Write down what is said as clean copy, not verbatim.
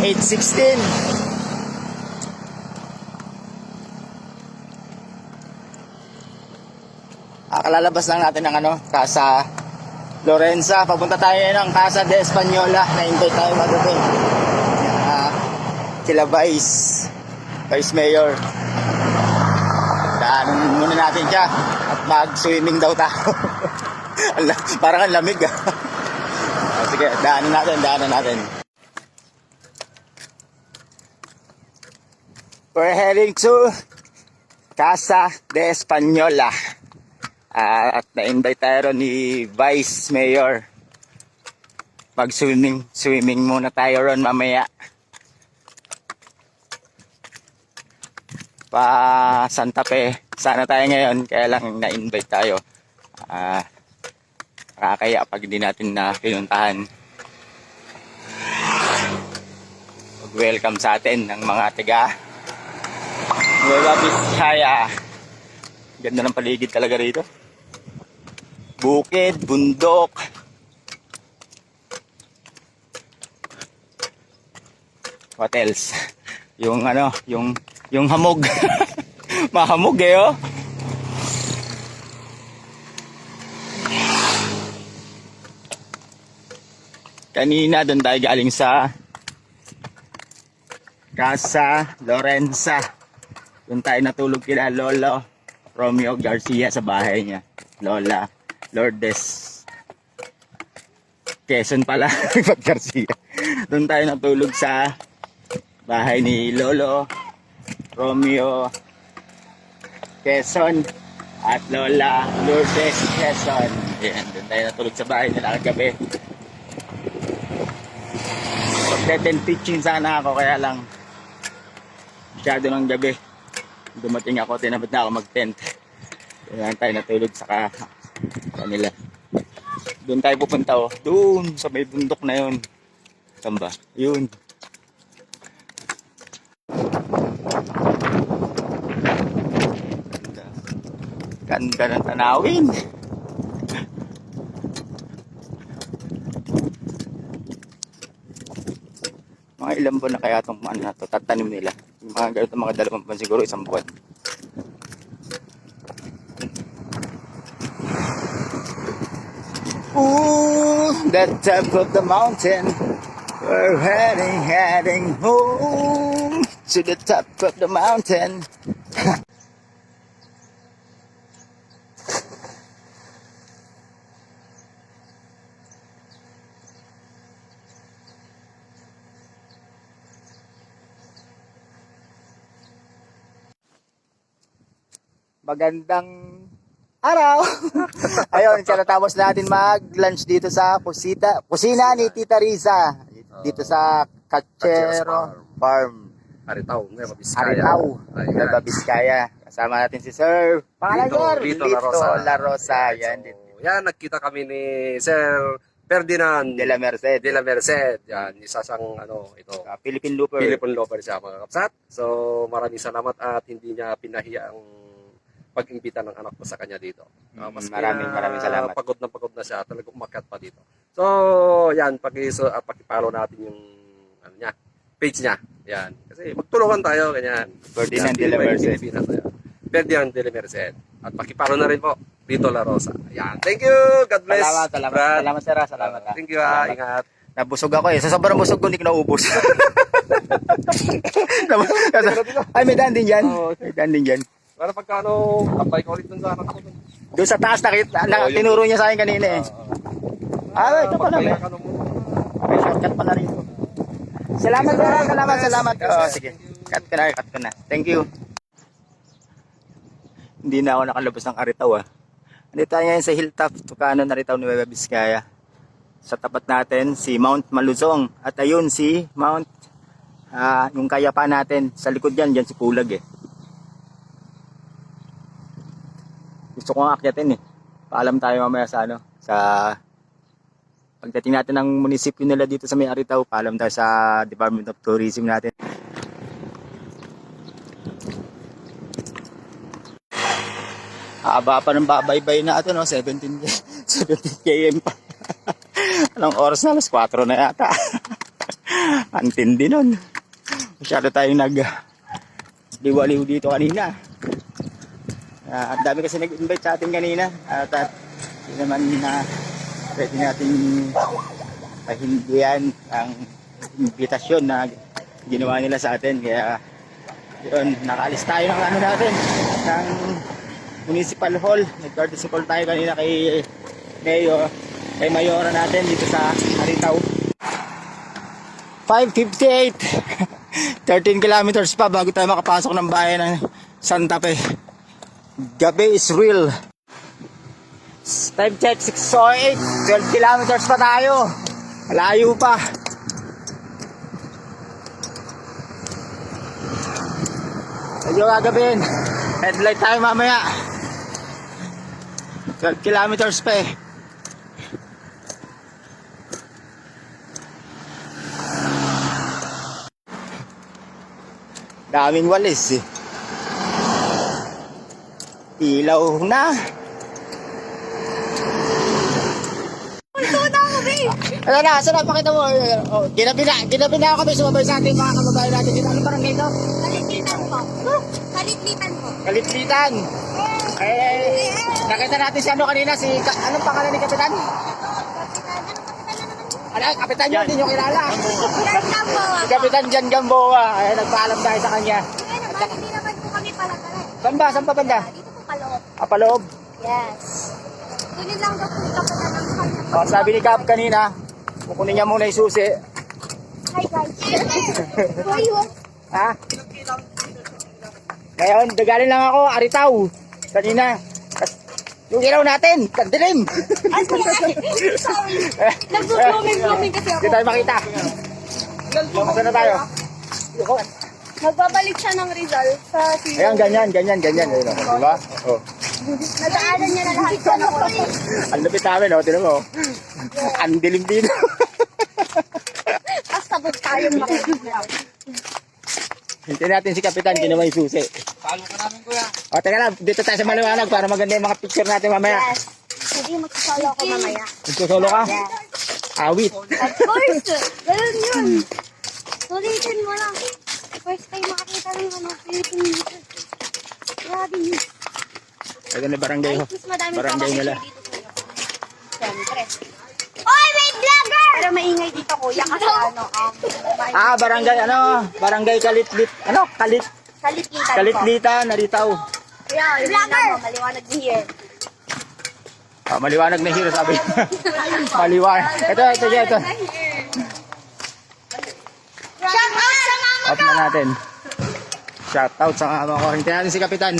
8:16. Kalalabas lang natin ng Casa Lorenza. Papunta tayo ng Casa de Española. Na-invite tayo magating. Sila Vice Mayor. Daanan muna natin siya. At mag-swimming daw tayo. Parang ang lamig sige, daanan natin. We're heading to Casa de Española. At na-invite tayo ni Vice Mayor. Mag-swimming muna tayo ron mamaya. Pa Santa Fe sana tayo ngayon, kaya lang na-invite tayo. Nakakaya pag hindi natin na pinuntahan. Welcome sa atin ng mga tiga Nueva Vizcaya. Ganda ng paligid talaga rito. Bukid, bundok. What else? Yung hamog. Mahamog oh. Kanina doon tayo galing sa Casa Lorenza. Doon tayo natulog kila Lolo Romeo Garcia sa bahay niya. Lola Lourdes Quezon pala. Garcia. Doon tayo natulog sa bahay ni Lolo Romeo Quezon at Lola Lourdes Quezon. Yan, doon tayo natulog sa bahay nila kagabi. Mag-tent pitching sana ako, kaya lang masyado ng gabi. Dumating ako, tinabot na ako mag-tent. Kaya tayo natulog sa kanila. Doon tayo pupunta doon sa may bundok na yun. Saan ba? Yun. Ganda ng tanawin. Mga ilang buwan na kaya itong na to, tatanim nila. Yung mga ganito, mga 2 buwan siguro, 1 buwan. Ooh, the top of the mountain. We're heading home to the top of the mountain. Magandang araw! Ayun, natapos natin mag-lunch dito sa kusina ni Tita Riza. Dito sa Cachero Farm. Aritaw, Nueva Vizcaya. Nueva Vizcaya. Kasama natin si Sir Lito La Rosa. Yan, yan, nagkita kami ni Sir Ferdinand de la Merced. Yan, isa siyang ito. Philippine Loper siya, mga kapsat. So, maraming salamat at hindi niya pinahiya ang pag-imbita ng anak ko sa kanya dito. Maraming salamat. Pagod na siya, talagang umakyat pa dito. So, yan, pakipalo natin yung page niya. Yan. Kasi magtulungan tayo, ganyan. Ferdinand de la Merced. Ferdinand de la Merced. At pakipalo na rin po, Lito La Rosa. Yan. Thank you. God bless. Salamat, sir. Salamat. Thank you, ingat. Nabusog ako Sa sobrang busog ko, hindi ko naubos. Ay, may daan din dyan. May daan din dyan. Para pagkano, apply ko ulit dun sa anak ko. Doon sa taas, tinuro niya sa akin kanina ito pala. May shortcut pala rito. Salamat. Sige. Cut ko na. Thank you. Hindi na ako nakalabas ng Aritaw Andito tayo ngayon sa hilltop, Tucano, Aritaw, Nueva Vizcaya. Sa tapat natin, si Mount Maluzong. At ayun, si Mount, yung kayapa natin. Sa likod dyan si Pulag Gusto ko nga akyatin Paalam tayo mamaya sa pagdating natin ng munisipyo nila dito sa may Aritaw. Paalam tayo sa Department of Tourism natin. Haba pa ng babaybay na ito 17 km pa. Anong oras na? Alas 4 na yata. Antindi nun. Masyado tayong liwaliw dito kanina. Ang dami kasi nag-invite sa atin kanina. At hindi naman pwede natin pahindihan ang invitasyon na ginawa nila sa atin. Kaya yun, nakaalis tayo ng ano natin, ng Municipal Hall. Nag-courtesy call tayo kanina kay Mayora natin dito sa Aritaw. 5:58. 13 kilometers pa bago tayo makapasok ng bayan ng Santa Fe. Gabi is real. Time check 6:08. 12 kilometers pa tayo. Malayo pa. Medyo gagawin. Headlight tayo mamaya. 12 kilometers pa eh. Daming walis eh. Ilaw na. Ano na, saan na pakita mo? Oh, ginabi na ako kami sumabay sa ating mga kababayan natin dito. Ano parang dito? Kalitlitan po. Kalitlitan po. Kalitlitan. Eh, nakita natin si ano kanina, anong pangalan ni Kapitan? Ano, Kapitan nyo, hindi nyo kilala. Yan Gamboa Si Kapitan Jan Gamboa. Ay, nagpaalam tayo sa kanya. Hindi naman po kami palagalan. Saan ba? Saan pa banda? Dito po paloob. Paloob. Yes. Kunin lang daw po ikaw pa ng kanya. Oh, sabi ni Kap kanina, kukunin niya muna yung susi. Hi guys. Why you? Ha? Ngayon, galing lang ako, Aritaw. Kanina. Yung ilaw natin, kandilim. Sorry. Nag-blooming kasi ako. Hindi tayo makita. Saan na tayo? Magbabalik siya ng Rizal sa Ayan, ganyan. Ayun, diba? Oh. Nadaanan niya na lahat sa Ang lapit namin, oh. Tinan mo. Ang dilim dito. Tapos sabot tayong makikita. Hintayin natin si Kapitan, ginawa yung susi. Follow ka namin, kuya. O, teka lang, dito tayo sa maliwanag para maganda yung mga picture natin mamaya. Yes. Hindi magsasolo ako mamaya. Magsusolo ka? Yes. Awit. Of course! Ganun yun! Sulitin mo lang. First time makakita ng Philippine music. Grabe yun. Ito na barangay, Ay, ho. mas madami pa Barangay kasi nila. dito sa Siyempre. Oy, may vlogger! Pero maingay dito, kuya, kasi Barangay, barangay Kalitlit, Kalitlitan po. Kalitlitan, Naritaw. Kuya, yung vlogger! Maliwanag ni here. Maliwanag na hero, sabi. Maliwanag. Ito. Shout out sa mama Off na natin. Shout out sa mga ko. Hintayin natin si Kapitan.